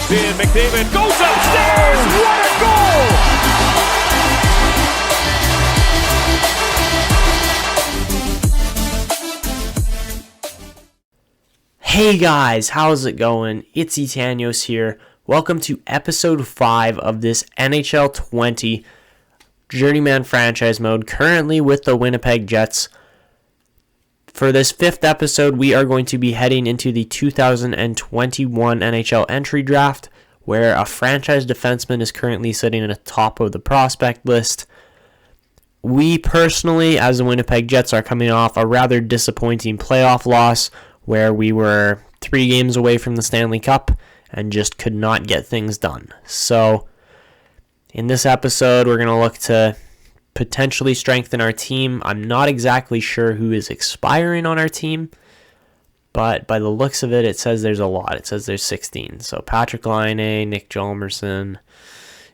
goes in. McDavid goes upstairs. What a goal! Hey guys, how's it going? It's Etanyos here. Welcome to episode 5 of this NHL 20 Journeyman franchise mode, currently with the Winnipeg Jets. For this 5th episode, we are going to be heading into the 2021 NHL Entry Draft, where a franchise defenseman is currently sitting at the top of the prospect list. We personally, as the Winnipeg Jets, are coming off a rather disappointing playoff loss, where we were 3 games away from the Stanley Cup and just could not get things done. So, in this episode, we're going to look to potentially strengthen our team. I'm not exactly sure who is expiring on our team, but by the looks of it, it says there's a lot. It says there's 16. So, Patrick Laine, Nick Jalmerson.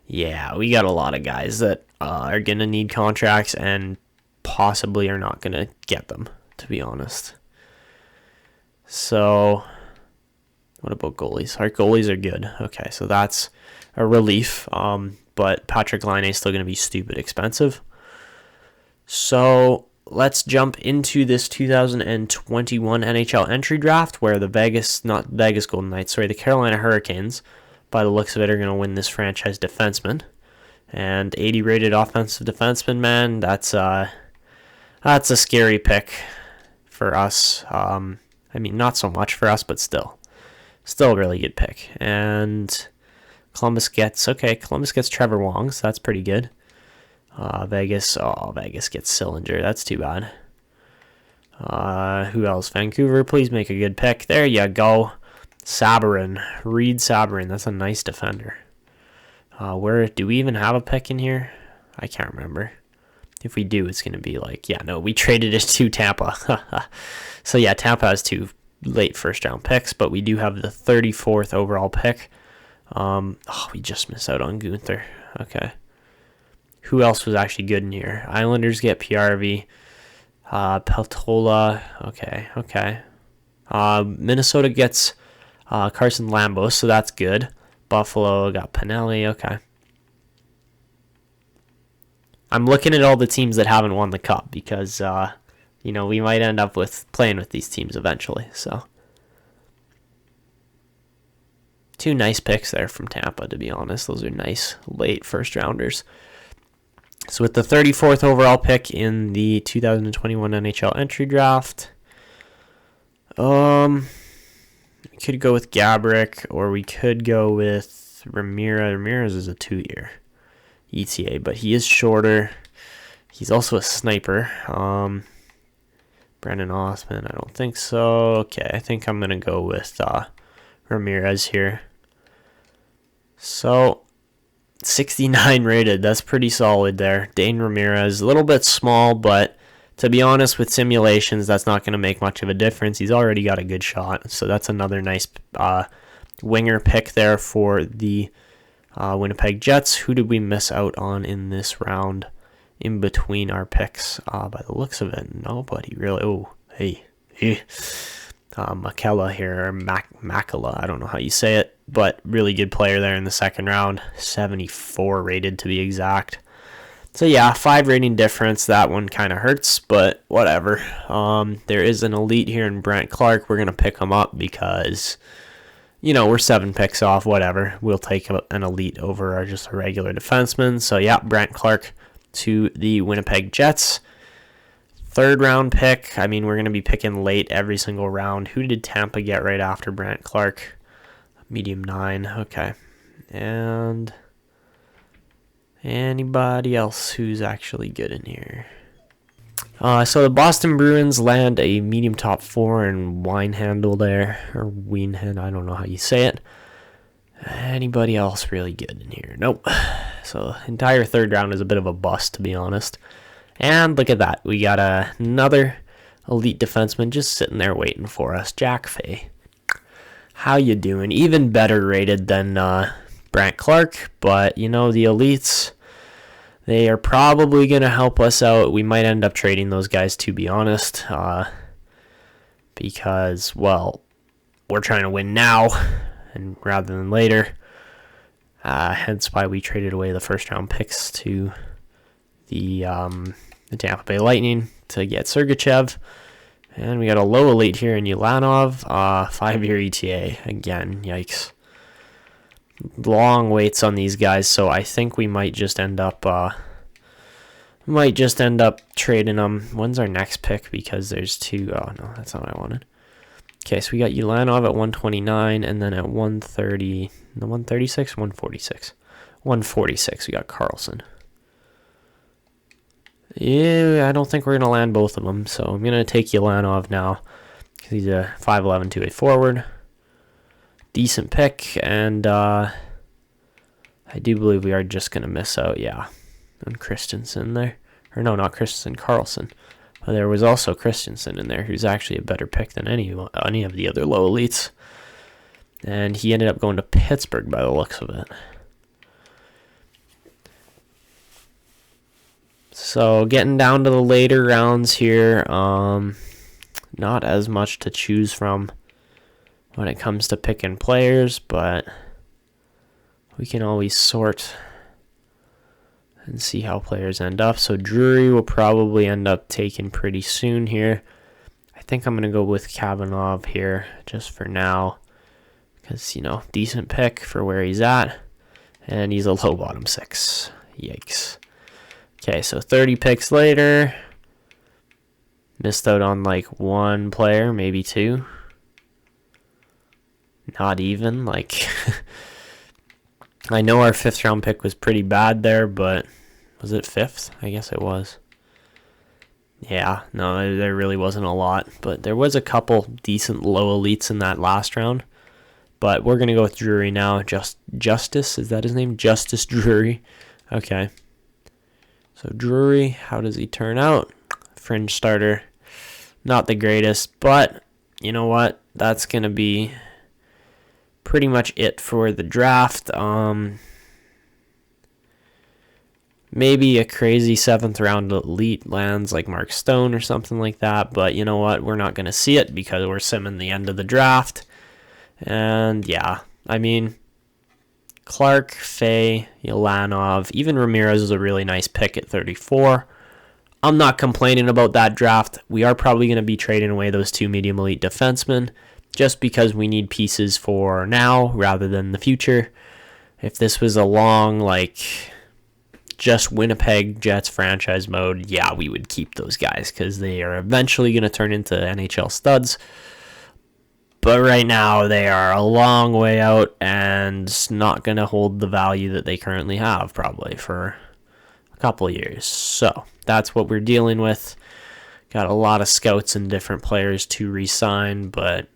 Yeah, we got a lot of guys that are going to need contracts and possibly are not going to get them, to be honest. So, what about goalies? Our goalies are good. Okay, so that's a relief. But Patrick Laine is still going to be stupid expensive. So, let's jump into this 2021 NHL Entry Draft, where the the Carolina Hurricanes, by the looks of it, are going to win this franchise defenseman. And 80 rated offensive defenseman, man, that's a scary pick for us. I mean, not so much for us, but still a really good pick. And Columbus gets Trevor Wong, so that's pretty good. Vegas gets Sillinger. That's too bad. Who else? Vancouver, please make a good pick. There you go. Reed Sabourin. That's a nice defender. Where do we even have a pick in here? I can't remember. If we do, it's going to be we traded it to Tampa. So yeah, Tampa has 2 late first-round picks, but we do have the 34th overall pick. We just missed out on Gunther. Okay. Who else was actually good in here? Islanders get PRV. Peltola. Okay. Minnesota gets Carson Lambos, so that's good. Buffalo got Pinelli. Okay. I'm looking at all the teams that haven't won the Cup because, we might end up playing with these teams eventually. So, 2 nice picks there from Tampa, to be honest. Those are nice late first-rounders. So, with the 34th overall pick in the 2021 NHL Entry Draft, we could go with Gaborik, or we could go with Ramirez. Ramirez is a 2-year ETA, but he is shorter. He's also a sniper. Brendan Osman, I don't think so. Okay, I think I'm going to go with Ramirez here. So, 69 rated. That's pretty solid there. Dane Ramirez, a little bit small, but to be honest, with simulations, that's not going to make much of a difference. He's already got a good shot, so that's another nice winger pick there for the Winnipeg Jets. Who did we miss out on in this round in between our picks? By the looks of it, nobody really. Oh, hey. Makela here, or Makela, I don't know how you say it, but really good player there in the second round. 74 rated to be exact. So yeah, 5 rating difference. That one kind of hurts, but whatever. There is an elite here in Brent Clark. We're going to pick him up because, we're 7 picks off, whatever. We'll take an elite over just a regular defenseman. So yeah, Brent Clark to the Winnipeg Jets. 3rd round pick. I mean, we're going to be picking late every single round. Who did Tampa get right after Brent Clark? Medium 9. Okay. And anybody else who's actually good in here? So the Boston Bruins land a medium top 4 and Winehandle there, or Wienhand, I don't know how you say it. Anybody else really good in here? Nope. So entire 3rd round is a bit of a bust, to be honest. And look at that. We got another elite defenseman just sitting there waiting for us. Jack Fay. How you doing? Even better rated than Brant Clark, but the elites, they are probably going to help us out. We might end up trading those guys, to be honest, because, we're trying to win now, and rather than later. Hence why we traded away the first round picks to the Tampa Bay Lightning to get Sergachev. And we got a low elite here in Ulanov, 5-year ETA. Again, yikes. Long waits on these guys, so I think we might just end up trading them. When's our next pick? Because there's two. Oh no, that's not what I wanted. Okay, so we got Ulanov at 129, and then at 130, the 136, 146, 146. We got Carlson. Yeah, I don't think we're gonna land both of them, so I'm gonna take Ulanov now because he's a 5'11" two-way forward. Decent pick, and I do believe we are just going to miss out, yeah, on Christensen there. Or no, not Christensen, Carlson. But there was also Christensen in there, who's actually a better pick than any of the other low elites. And he ended up going to Pittsburgh by the looks of it. So getting down to the later rounds here, not as much to choose from when it comes to picking players, but we can always sort and see how players end up. So Drury will probably end up taken pretty soon here. I think I'm going to go with Kavanagh here just for now because, decent pick for where he's at, and he's a low bottom 6. Yikes. Okay, so 30 picks later, missed out on like one player, maybe two. Not even, I know our 5th round pick was pretty bad there, but was it 5th? I guess it was. Yeah, no, there really wasn't a lot, but there was a couple decent low elites in that last round. But we're going to go with Drury now. Justice, is that his name? Justice Drury. Okay. So Drury, how does he turn out? Fringe starter. Not the greatest, but you know what? That's going to be pretty much it for the draft. Maybe a crazy 7th round elite lands like Mark Stone or something like that, but you know what? We're not going to see it because we're simming the end of the draft. And yeah, I mean, Clark, Fay, Ulanov, even Ramirez is a really nice pick at 34. I'm not complaining about that draft. We are probably going to be trading away those 2 medium elite defensemen just because we need pieces for now rather than the future. If this was a long, just Winnipeg Jets franchise mode, yeah, we would keep those guys because they are eventually going to turn into NHL studs. But right now, they are a long way out and not going to hold the value that they currently have probably for a couple of years. So that's what we're dealing with. Got a lot of scouts and different players to re-sign, but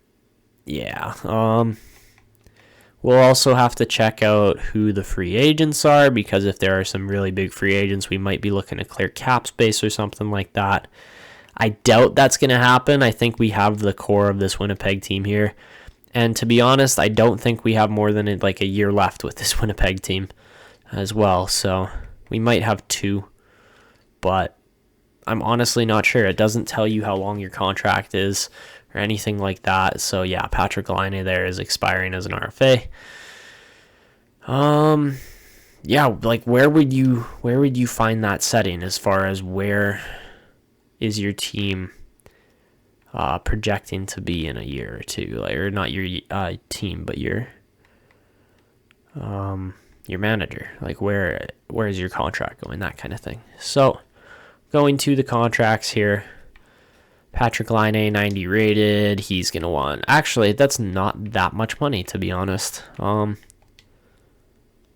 yeah. We'll also have to check out who the free agents are, because if there are some really big free agents, we might be looking to clear cap space or something like that. I doubt that's going to happen. I think we have the core of this Winnipeg team here. And to be honest, I don't think we have more than a year left with this Winnipeg team as well. So we might have 2, but I'm honestly not sure. It doesn't tell you how long your contract is or anything like that. So yeah, Patrick Laine there is expiring as an RFA. Yeah, where would you find that setting as far as where is your team projecting to be in a year or two? Or not your team, but your manager. Where is your contract going? That kind of thing. So going to the contracts here. Patrick Laine, 90 rated. He's going to want... Actually, that's not that much money, to be honest.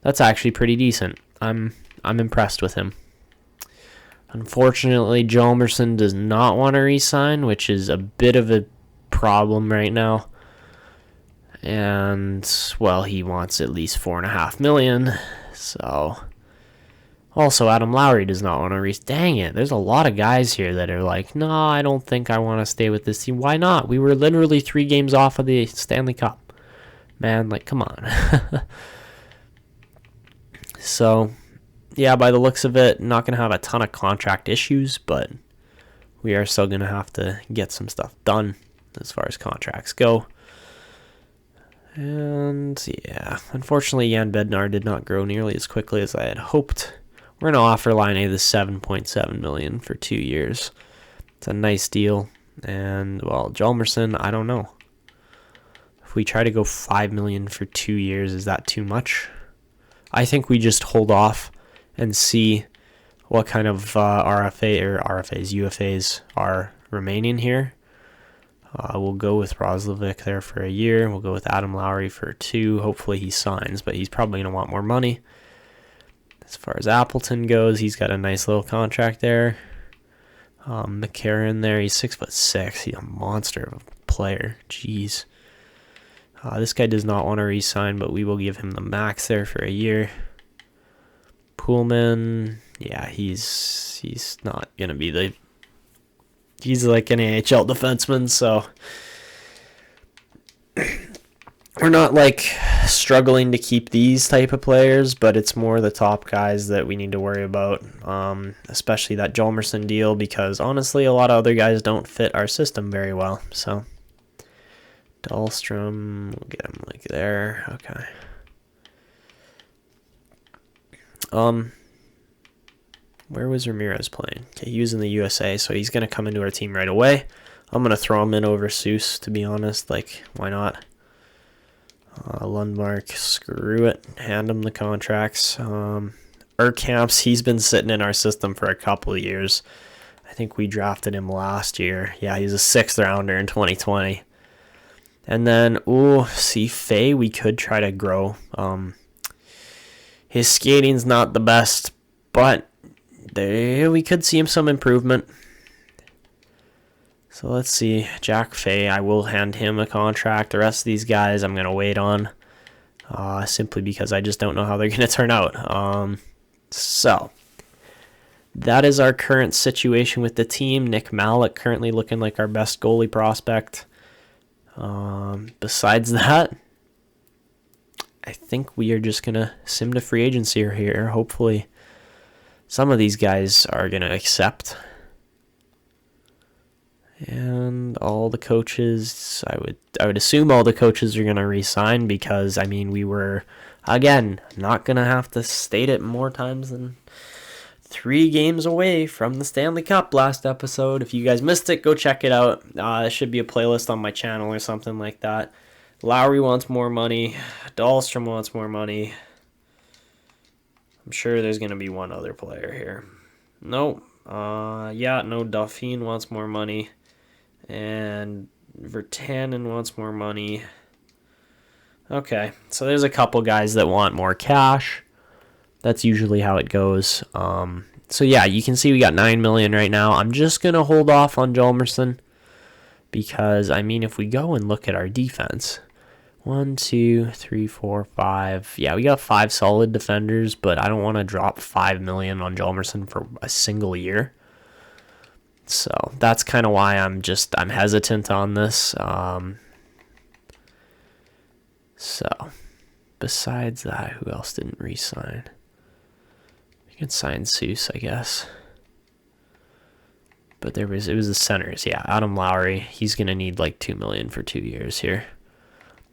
That's actually pretty decent. I'm impressed with him. Unfortunately, Joe Emerson does not want to re-sign, which is a bit of a problem right now. And, well, he wants at least $4.5 million. So... Also, Adam Lowry does not want to Dang it, there's a lot of guys here that are like, no, I don't think I want to stay with this team. Why not? We were literally 3 games off of the Stanley Cup. Man, come on. So, yeah, by the looks of it, not going to have a ton of contract issues, but we are still going to have to get some stuff done as far as contracts go. And yeah, unfortunately, Jan Bednar did not grow nearly as quickly as I had hoped. We're going to offer Laine the $7.7 million for 2 years. It's a nice deal. And, well, Hjalmarsson, I don't know. If we try to go $5 million for 2 years, is that too much? I think we just hold off and see what kind of UFAs are remaining here. We'll go with Roslovic there for a year. We'll go with Adam Lowry for 2. Hopefully he signs, but he's probably going to want more money. As far as Appleton goes, he's got a nice little contract there. McCarron there, he's 6'6". He's a monster of a player. Jeez. This guy does not want to re-sign, but we will give him the max there for a year. Pullman, yeah, he's not going to be he's like an AHL defenseman, so we're not like struggling to keep these type of players, but it's more the top guys that we need to worry about, especially that Hjalmarsson deal, because honestly, a lot of other guys don't fit our system very well. So Dahlstrom, we'll get him like there. Okay. Where was Ramirez playing? Okay, he was in the USA, so he's going to come into our team right away. I'm going to throw him in over Seuss, to be honest. Like, why not? Lundmark, screw it. Hand him the contracts. Urkamps, he's been sitting in our system for a couple of years. I think we drafted him last year. Yeah, he's a 6th rounder in 2020. And then, Faye, we could try to grow. His skating's not the best, but we could see him some improvement. So let's see. Jack Fay, I will hand him a contract. The rest of these guys I'm going to wait on, simply because I just don't know how they're going to turn out. So that is our current situation with the team. Nick Malek currently looking like our best goalie prospect. Besides that, I think we are just going to sim to free agency here. Hopefully some of these guys are going to accept. And all the coaches, I would assume all the coaches are going to re-sign, because, I mean, we were, again, not going to have to state it more times than 3 games away from the Stanley Cup last episode. If you guys missed it, go check it out. It should be a playlist on my channel or something like that. Lowry wants more money. Dahlstrom wants more money. I'm sure there's going to be one other player here. No. Dauphine wants more money. And Virtanen wants more money. Okay, so there's a couple guys that want more cash. That's usually how it goes. So yeah, you can see we got $9 million right now. I'm just going to hold off on Hjalmarsson, because, I mean, if we go and look at our defense, 1, 2, 3, 4, 5. Yeah, we got 5 solid defenders, but I don't want to drop $5 million on Hjalmarsson for a single year. So that's kind of why I'm hesitant on this. So besides that, who else didn't re-sign? You can sign Seuss, I guess. But it was the centers. Yeah, Adam Lowry, he's going to need like $2 million for 2 years here.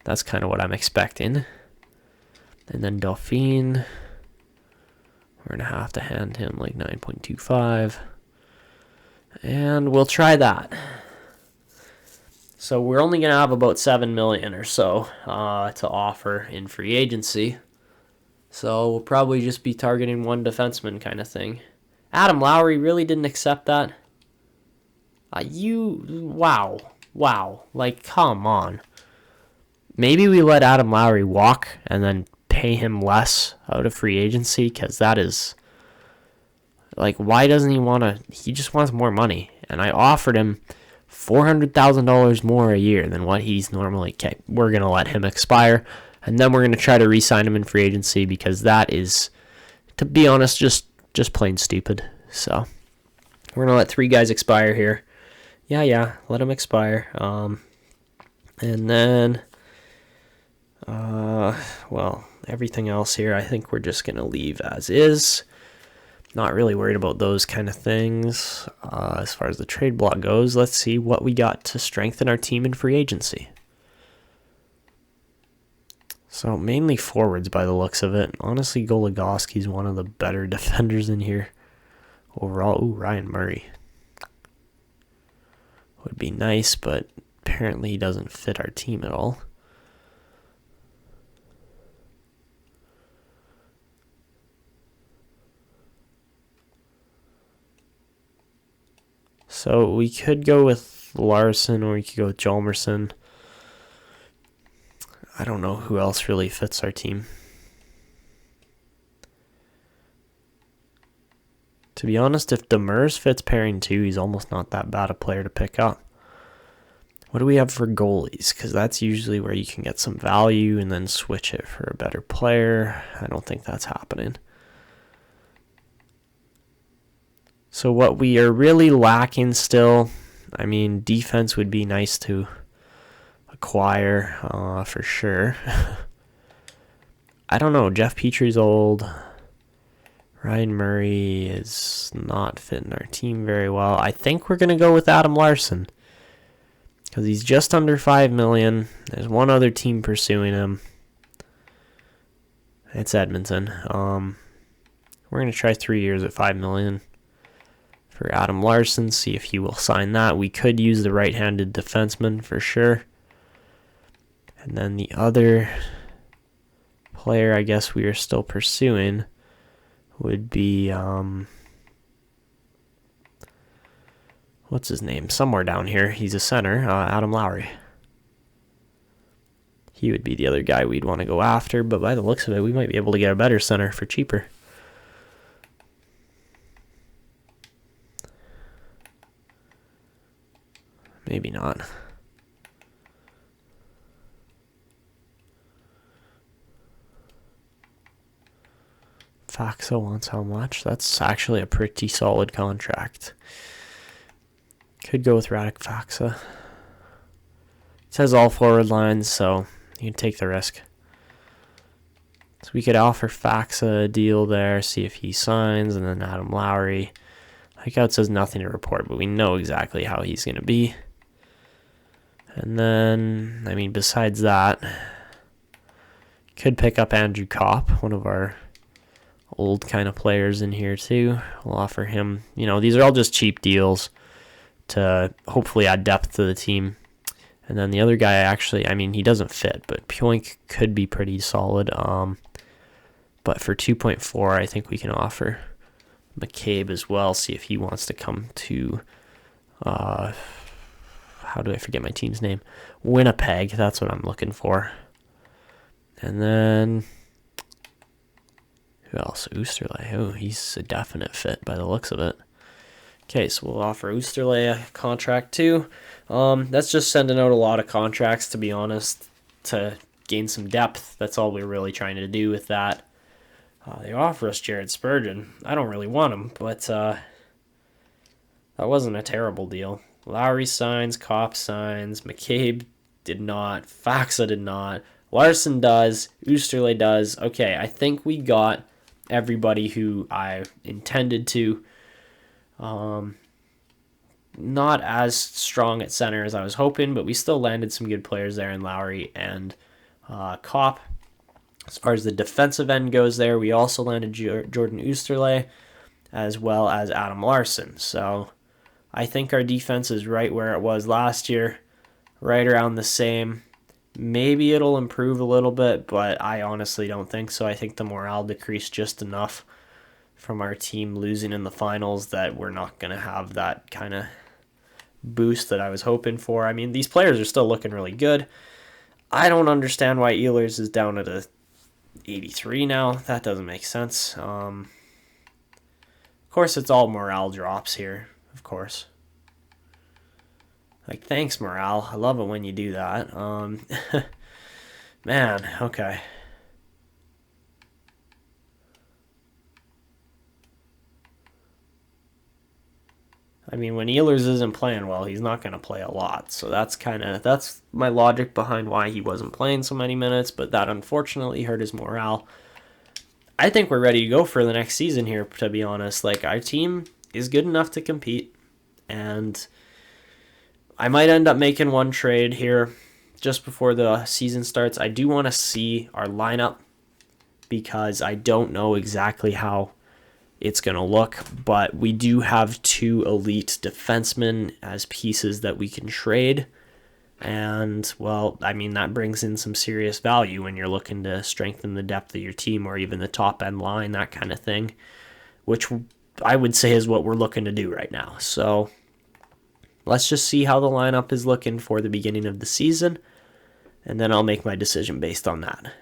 That's kind of what I'm expecting. And then Dauphine, we're going to have to hand him like 9.25. And we'll try that. So we're only going to have about $7 million or so to offer in free agency. So we'll probably just be targeting one defenseman kind of thing. Adam Lowry really didn't accept that. Wow. Like, come on. Maybe we let Adam Lowry walk and then pay him less out of free agency, because that is... Like, why doesn't he want to... He just wants more money. And I offered him $400,000 more a year than what he's normally... Okay, we're going to let him expire. And then we're going to try to re-sign him in free agency, because that is, to be honest, just plain stupid. So, we're going to let 3 guys expire here. Yeah, let them expire. And then... everything else here, I think we're just going to leave as is. Not really worried about those kind of things. As far as the trade block goes, let's see what we got to strengthen our team in free agency. So mainly forwards by the looks of it. Honestly, Goligoski's one of the better defenders in here overall. Ooh, Ryan Murray would be nice, but apparently he doesn't fit our team at all. So we could go with Larson or we could go with Hjalmarsson. I don't know who else really fits our team. To be honest, if Demers fits pairing 2, he's almost not that bad a player to pick up. What do we have for goalies? Because that's usually where you can get some value and then switch it for a better player. I don't think that's happening. So what we are really lacking still, I mean, defense would be nice to acquire for sure. I don't know. Jeff Petry's old. Ryan Murray is not fitting our team very well. I think we're going to go with Adam Larson because he's just under $5 million. There's one other team pursuing him. It's Edmonton. We're going to try 3 years at $5 million for Adam Larson, see if he will sign that. We could use the right-handed defenseman for sure. And then the other player I guess we are still pursuing would be, what's his name? Somewhere down here. He's a center, Adam Lowry. He would be the other guy we'd want to go after, but by the looks of it, we might be able to get a better center for cheaper. Maybe not. Faxa wants how much? That's actually a pretty solid contract. Could go with Radek Faxa. It says all forward lines, so you can take the risk. So we could offer Faxa a deal there, see if he signs, and then Adam Lowry. Like how it says nothing to report, but we know exactly how he's going to be. And then, I mean, besides that, could pick up Andrew Kopp, one of our old kind of players in here too. We'll offer him, these are all just cheap deals to hopefully add depth to the team. And then the other guy actually, he doesn't fit, but Pioink could be pretty solid. But for 2.4, I think we can offer McCabe as well, see if he wants to come to, how do I forget my team's name? Winnipeg, that's what I'm looking for. And then who else? Oosterley. Oh, he's a definite fit by the looks of it. Okay, so we'll offer Oosterley a contract too. That's just sending out a lot of contracts, to be honest, to gain some depth. That's all we're really trying to do with that. They offer us Jared Spurgeon. I don't really want him, but that wasn't a terrible deal. Lowry signs, Kopp signs, McCabe did not, Faxa did not, Larson does, Oosterley does. Okay, I think we got everybody who I intended to. Not as strong at center as I was hoping, but we still landed some good players there in Lowry and Kopp. As far as the defensive end goes there, we also landed Jordan Oosterley as well as Adam Larson. So I think our defense is right where it was last year, right around the same. Maybe it'll improve a little bit, but I honestly don't think so. I think the morale decreased just enough from our team losing in the finals that we're not going to have that kind of boost that I was hoping for. These players are still looking really good. I don't understand why Ehlers is down at a 83 now. That doesn't make sense. Of course, it's all morale drops here, of course. Like, thanks, morale. I love it when you do that. Man, okay. When Ehlers isn't playing well, he's not going to play a lot. So that's my logic behind why he wasn't playing so many minutes, but that unfortunately hurt his morale. I think we're ready to go for the next season here, to be honest. Like, our team is good enough to compete, and I might end up making one trade here just before the season starts, I do want to see our lineup because I don't know exactly how it's going to look, but we do have 2 elite defensemen as pieces that we can trade. And, well, I mean, that brings in some serious value when you're looking to strengthen the depth of your team or even the top end line, that kind of thing, which I would say is what we're looking to do right now. So let's just see how the lineup is looking for the beginning of the season, and then I'll make my decision based on that.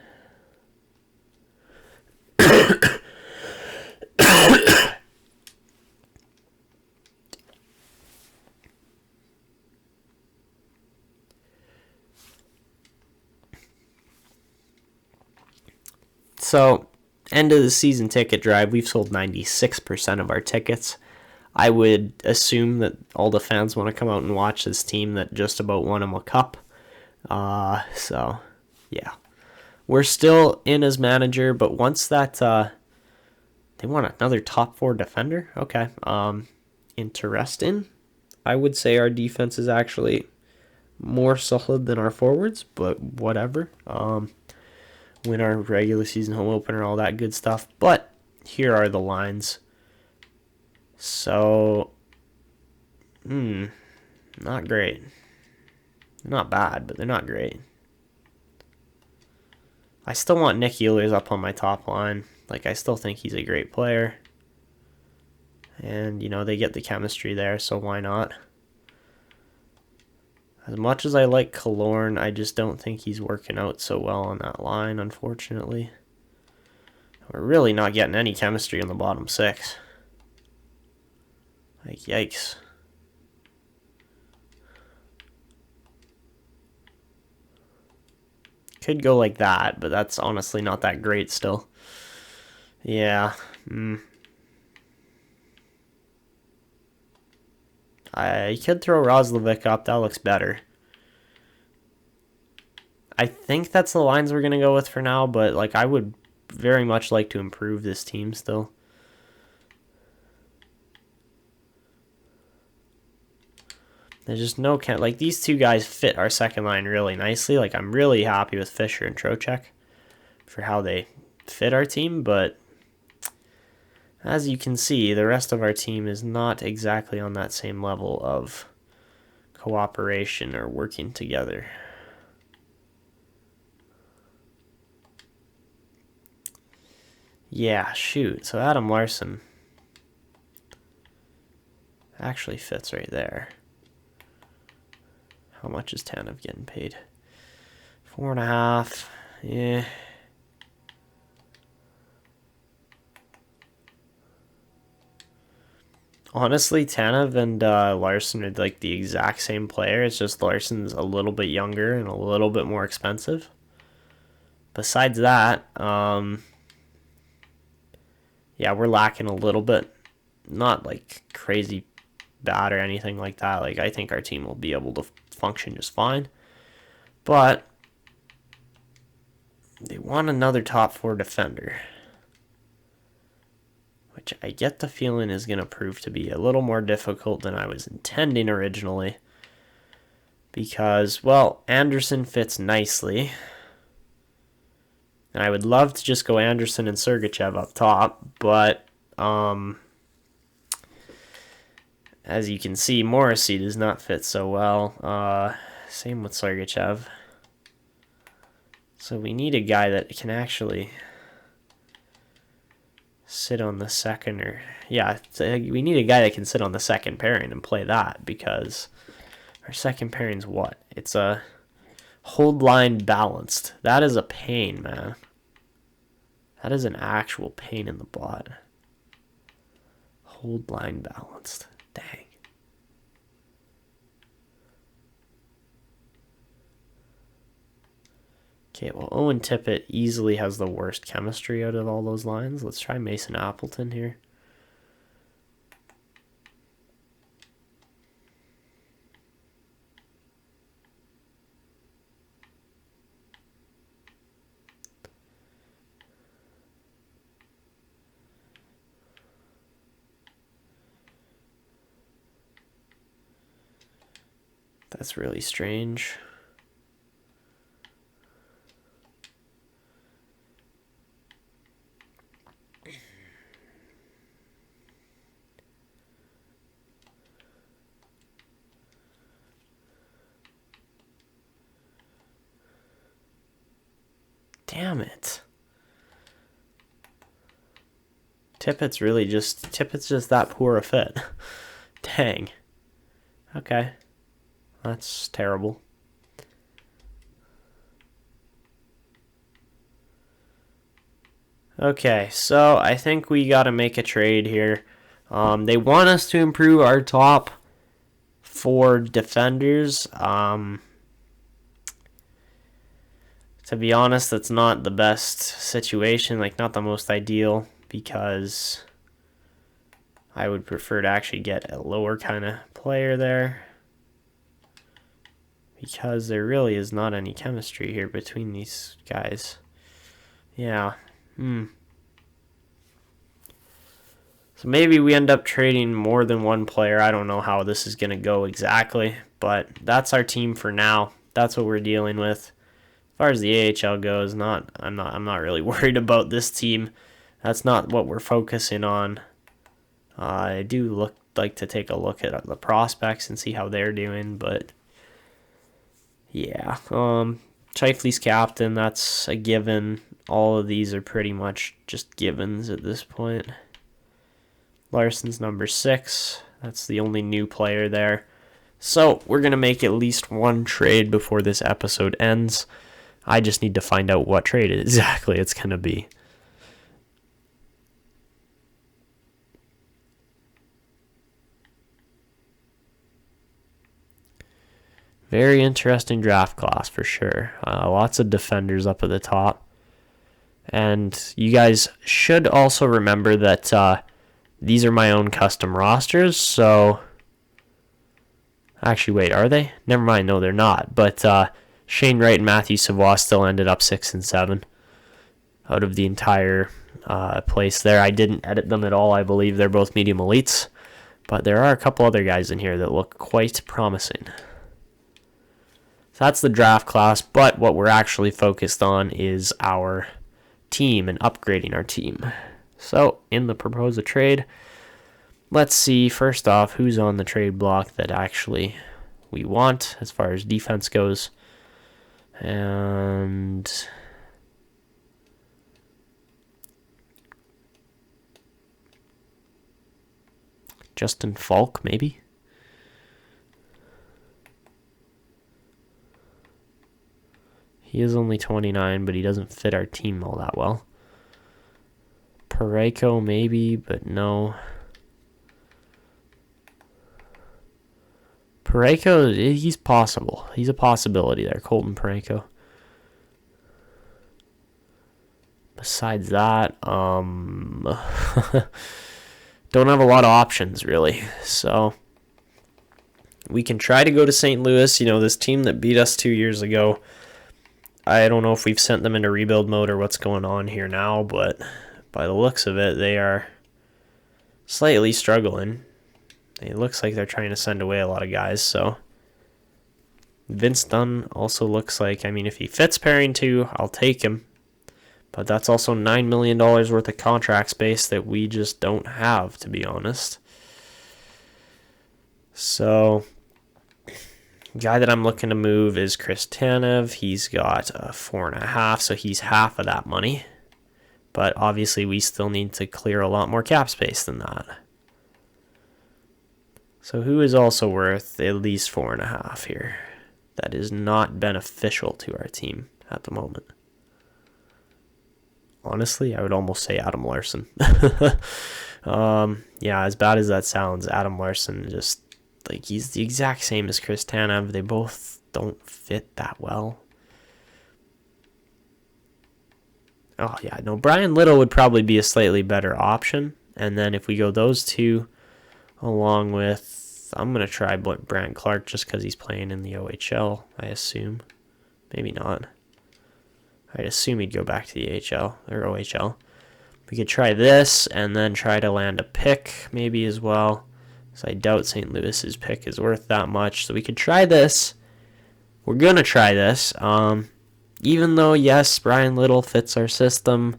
So, end of the season ticket drive, we've sold 96% of our tickets. I would assume that all the fans want to come out and watch this team that just about won them a cup. So, yeah. We're still in as manager, but once that, they want another top 4 defender? Okay. Interesting. I would say our defense is actually more solid than our forwards, but whatever. Win our regular season home opener, all that good stuff. But here are the lines. So, not great. Not bad, but they're not great. I still want Nick Ehlers up on my top line. Like, I still think he's a great player. And, they get the chemistry there, so why not? As much as I like Killorn, I just don't think he's working out so well on that line, unfortunately. We're really not getting any chemistry on the bottom 6. Like, yikes. Could go like that, but that's honestly not that great still. Yeah. I could throw Roslovic up. That looks better. I think that's the lines we're going to go with for now, but like I would very much like to improve this team still. There's just no like these 2 guys fit our second line really nicely. Like I'm really happy with Fisher and Trocheck for how they fit our team, but as you can see, the rest of our team is not exactly on that same level of cooperation or working together. Yeah, shoot. So Adam Larson actually fits right there. How much is Tanev getting paid? 4.5. Yeah. Honestly, Tanev and Larson are like the exact same player. It's just Larson's a little bit younger and a little bit more expensive. Besides that, yeah, we're lacking a little bit. Not like crazy bad or anything like that. Like I think our team will be able to function just fine. But they want another top 4 defender, which I get the feeling is going to prove to be a little more difficult than I was intending originally. Because, well, Anderson fits nicely. And I would love to just go Anderson and Sergachev up top, but as you can see, Morrissey does not fit so well. Same with Sergachev. So we need a guy that can actually sit on the second we need a guy that can sit on the second pairing and play that, because our second pairing's what? It's a hold line balanced. That is a pain, man. That is an actual pain in the butt. Hold line balanced. Dang. Okay, well, Owen Tippett easily has the worst chemistry out of all those lines. Let's try Mason Appleton here. That's really strange. Damn it. Tippett's just that poor a fit. Dang. Okay. That's terrible. Okay, so I think we got to make a trade here. They want us to improve our top 4 defenders. To be honest, that's not the best situation, like not the most ideal, because I would prefer to actually get a lower kind of player there, because there really is not any chemistry here between these guys. Yeah. So maybe we end up trading more than one player. I don't know how this is going to go exactly, but that's our team for now. That's what we're dealing with. As far as the AHL goes, I'm not really worried about this team. That's not what we're focusing on. I do like to take a look at the prospects and see how they're doing, but yeah. Scheifele's captain, that's a given. All of these are pretty much just givens at this point. Larson's number 6. That's the only new player there. So we're going to make at least one trade before this episode ends. I just need to find out what trade exactly it's going to be. Very interesting draft class for sure. Lots of defenders up at the top. And you guys should also remember that these are my own custom rosters. So, actually, wait, are they? Never mind, no, they're not. But Shane Wright and Matthew Savoie still ended up 6 and 7 out of the entire place there. I didn't edit them at all. I believe they're both medium elites. But there are a couple other guys in here that look quite promising. That's the draft class, but what we're actually focused on is our team and upgrading our team. So, in the proposed trade, let's see, first off, who's on the trade block that actually we want as far as defense goes. And Justin Falk, maybe? He is only 29, but he doesn't fit our team all that well. Parayko, maybe, but no. Parayko, he's possible. He's a possibility there, Colton Parayko. Besides that, don't have a lot of options, really. So, we can try to go to St. Louis. You know, this team that beat us 2 years ago, I don't know if we've sent them into rebuild mode or what's going on here now, but by the looks of it, they are slightly struggling. It looks like they're trying to send away a lot of guys, so Vince Dunn also looks like, I mean, if he fits pairing 2, I'll take him. But that's also $9 million worth of contract space that we just don't have, to be honest. So, guy that I'm looking to move is Chris Tanev. He's got 4.5, so he's half of that money. But obviously, we still need to clear a lot more cap space than that. So who is also worth at least 4.5 here? That is not beneficial to our team at the moment. Honestly, I would almost say Adam Larsson. Yeah, as bad as that sounds, Adam Larsson just, like, he's the exact same as Chris Tanev. They both don't fit that well. Oh, yeah, no, Brian Little would probably be a slightly better option. And then if we go those two, along with, I'm going to try Brant Clark just because he's playing in the OHL, I assume. Maybe not. I'd assume he'd go back to the AHL or OHL. We could try this and then try to land a pick maybe as well. So I doubt St. Louis's pick is worth that much. So we could try this. We're going to try this. Even though, yes, Brian Little fits our system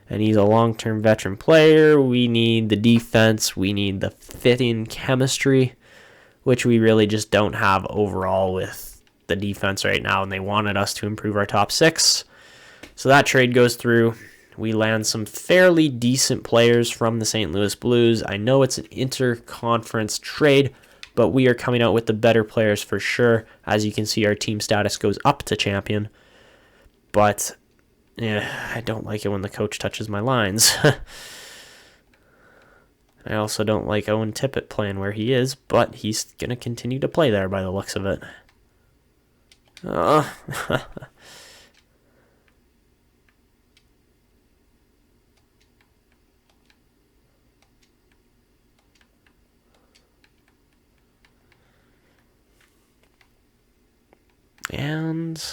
and he's a long-term veteran player, we need the defense. We need the fitting chemistry, which we really just don't have overall with the defense right now. And they wanted us to improve our top 6. So that trade goes through. We land some fairly decent players from the St. Louis Blues. I know it's an interconference trade, but we are coming out with the better players for sure. As you can see, our team status goes up to champion. But yeah, I don't like it when the coach touches my lines. I also don't like Owen Tippett playing where he is, but he's going to continue to play there by the looks of it. And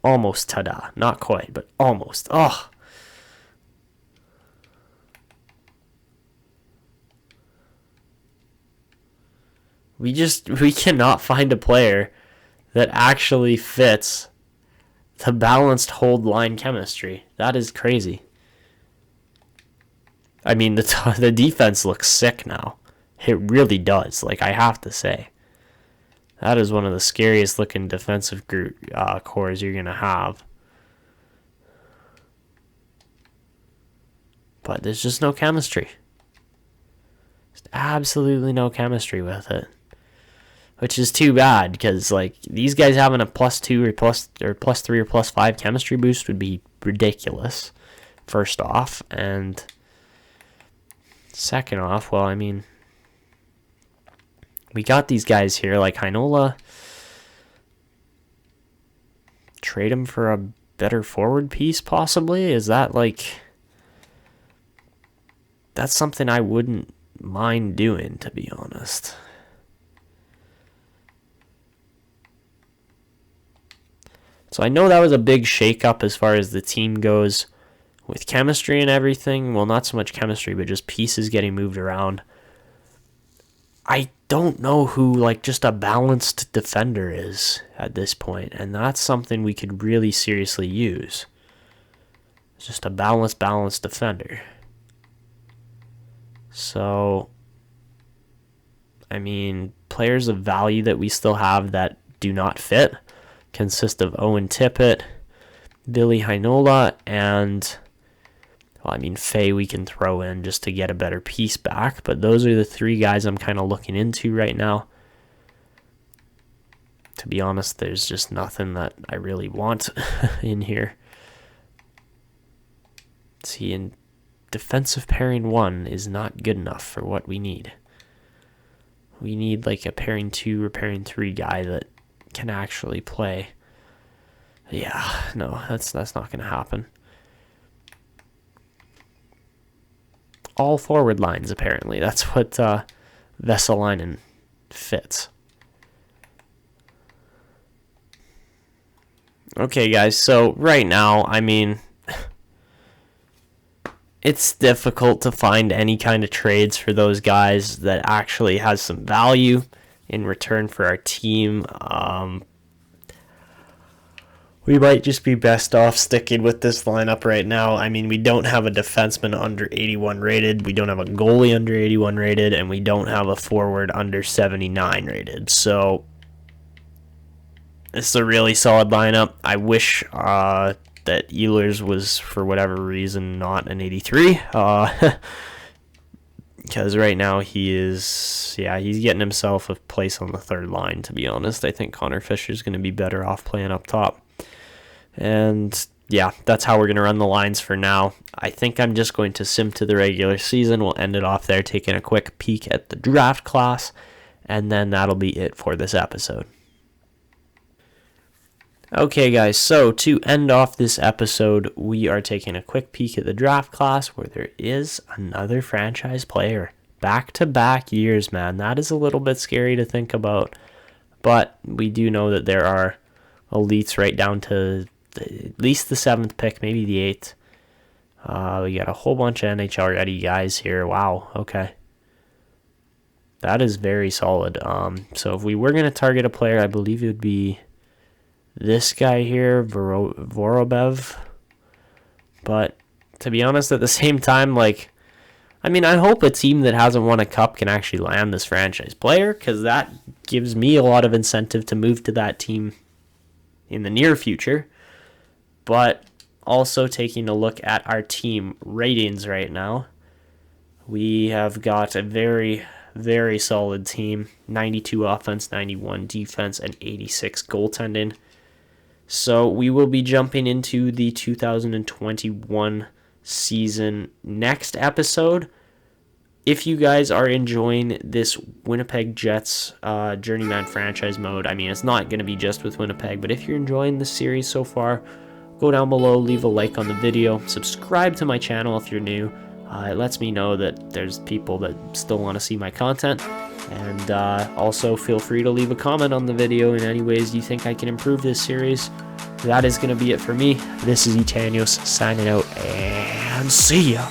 almost ta-da. Not quite, but almost. Oh. We cannot find a player that actually fits the balanced hold line chemistry. That is crazy. I mean, the defense looks sick now. It really does. Like, I have to say. That is one of the scariest looking defensive cores you're going to have. But there's just no chemistry. Just absolutely no chemistry with it. Which is too bad, because like these guys having a +2 or +3 or +5 chemistry boost would be ridiculous, first off. And second off, well, I mean, we got these guys here like Heinola. Trade him for a better forward piece, possibly? Is that like... That's something I wouldn't mind doing, to be honest. So I know that was a big shakeup as far as the team goes with chemistry and everything. Well, not so much chemistry, but just pieces getting moved around. I don't know who like just a balanced defender is at this point, and that's something we could really seriously use. Just a balanced defender. So, I mean, players of value that we still have that do not fit consist of Owen Tippett, Billy Heinola, and, well, I mean, Faye we can throw in just to get a better piece back. But those are the three guys I'm kind of looking into right now. To be honest, there's just nothing that I really want in here. See, in defensive pairing 1 is not good enough for what we need. We need like a pairing 2 or pairing 3 guy that can actually play. Yeah, no, that's not going to happen. All forward lines, apparently. That's what Vesalainen fits. Okay, guys, so right now, I mean, it's difficult to find any kind of trades for those guys that actually has some value in return for our team. We might just be best off sticking with this lineup right now. I mean, we don't have a defenseman under 81 rated, we don't have a goalie under 81 rated, and we don't have a forward under 79 rated. So, it's a really solid lineup. I wish that Ehlers was, for whatever reason, not an 83. Because right now he's getting himself a place on the third line, to be honest. I think Connor Fisher's going to be better off playing up top. And yeah, that's how we're going to run the lines for now. I think I'm just going to sim to the regular season. We'll end it off there, taking a quick peek at the draft class, and then that'll be it for this episode. Okay, guys, so to end off this episode, we are taking a quick peek at the draft class where there is another franchise player. Back-to-back years, man. That is a little bit scary to think about, but we do know that there are elites right down to at least the 7th pick, maybe the 8th. We got a whole bunch of NHL-ready guys here. Wow, okay. That is very solid. So if we were going to target a player, I believe it would be this guy here, Vorobev. But to be honest, at the same time, like, I mean, I hope a team that hasn't won a cup can actually land this franchise player, because that gives me a lot of incentive to move to that team in the near future. But also taking a look at our team ratings right now. We have got a very, very solid team. 92 offense, 91 defense, and 86 goaltending. So we will be jumping into the 2021 season next episode. If you guys are enjoying this Winnipeg Jets Journeyman franchise mode, I mean, it's not going to be just with Winnipeg, but if you're enjoying the series so far, go down below, leave a like on the video, subscribe to my channel if you're new. It lets me know that there's people that still want to see my content. And also feel free to leave a comment on the video in any ways you think I can improve this series. That is going to be it for me. This is Etanyos signing out, and see ya.